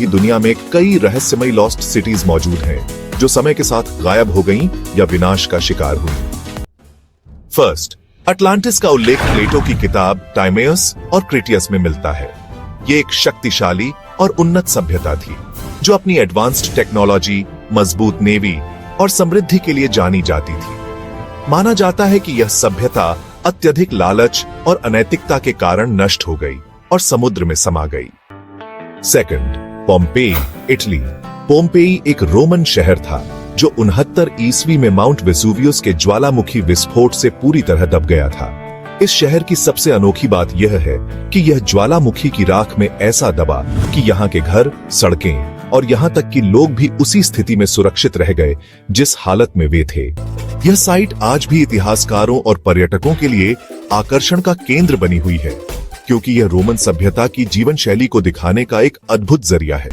की दुनिया में कई रहस्यमयी लॉस्ट सिटीज मौजूद हैं जो समय के साथ गायब हो गईं या विनाश का शिकार हुई। फर्स्ट, अटलांटिस का उल्लेख प्लेटो की किताब टाइमेयस और क्रिटियस में मिलता है। ये एक शक्तिशाली और उन्नत सभ्यता थी जो अपनी एडवांस्ड टेक्नोलॉजी, मजबूत नेवी और समृद्धि के लिए जानी जाती थी। माना जाता है कि यह सभ्यता अत्यधिक लालच और अनैतिकता के कारण नष्ट हो गई और समुद्र में समा गई। Second, Pompeii, Italy. पोम्पेई एक रोमन शहर था जो 69 ईस्वी में माउंट वेसुवियस के ज्वालामुखी विस्फोट से पूरी तरह दब गया था। इस शहर की सबसे अनोखी बात यह है कि यह ज्वालामुखी की राख में ऐसा दबा कि यहाँ के घर, सड़कें और यहाँ तक कि लोग भी उसी स्थिति में सुरक्षित रह गए जिस हालत में वे थे। यह साइट आज भी इतिहासकारों और पर्यटकों के लिए आकर्षण का केंद्र बनी हुई है क्योंकि यह रोमन सभ्यता की जीवन शैली को दिखाने का एक अद्भुत जरिया है।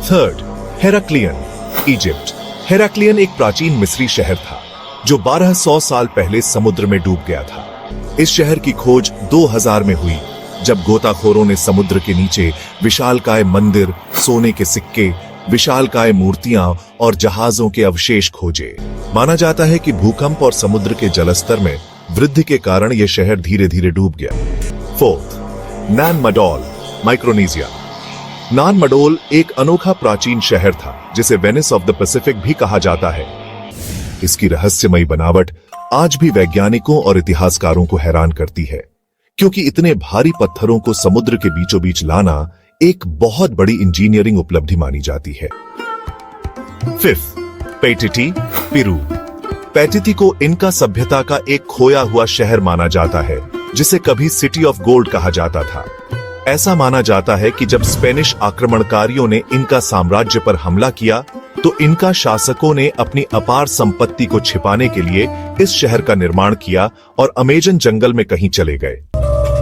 Third, हेराक्लियन, Egypt. हेराक्लियन एक प्राचीन मिस्री शहर था जो 1200 साल पहले समुद्र में डूब गया था। इस शहर की खोज 2000 में हुई जब गोताखोरों ने समुद्र के नीचे विशालकाय मंदिर, सोने के सिक्के, विशालकाय मूर्तियां और जहाजों के अवशेष खोजे। माना जाता है कि भूकंप और समुद्र के जलस्तर में वृद्धि के कारण यह शहर धीरे धीरे डूब गया। फोर्थ, नान मडोल, माइक्रोनेशिया। नान मडोल एक अनोखा प्राचीन शहर था जिसे वेनिस ऑफ द पैसिफिक भी कहा जाता है। इसकी रहस्यमयी बनावट आज भी वैज्ञानिकों और इतिहासकारों को हैरान करती है क्योंकि इतने भारी पत्थरों को समुद्र के बीचों बीच लाना एक बहुत बड़ी इंजीनियरिंग उपलब्धि मानी जाती है। Fifth, पैटिटी, Peru. पैटिटी को इनका सभ्यता का एक खोया हुआ शहर माना जाता है जिसे कभी सिटी ऑफ गोल्ड कहा जाता था। ऐसा माना जाता है कि जब स्पेनिश आक्रमणकारियों ने इनका साम्राज्य पर हमला किया तो इनका शासकों ने अपनी अपार संपत्ति को छिपाने के लिए इस शहर का निर्माण किया और अमेजन जंगल में कहीं चले गए।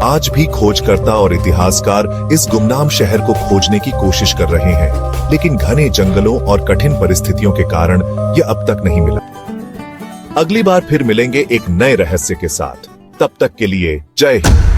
आज भी खोजकर्ता और इतिहासकार इस गुमनाम शहर को खोजने की कोशिश कर रहे हैं, लेकिन घने जंगलों और कठिन परिस्थितियों के कारण यह अब तक नहीं मिला। अगली बार फिर मिलेंगे एक नए रहस्य के साथ। तब तक के लिए जय हिंद।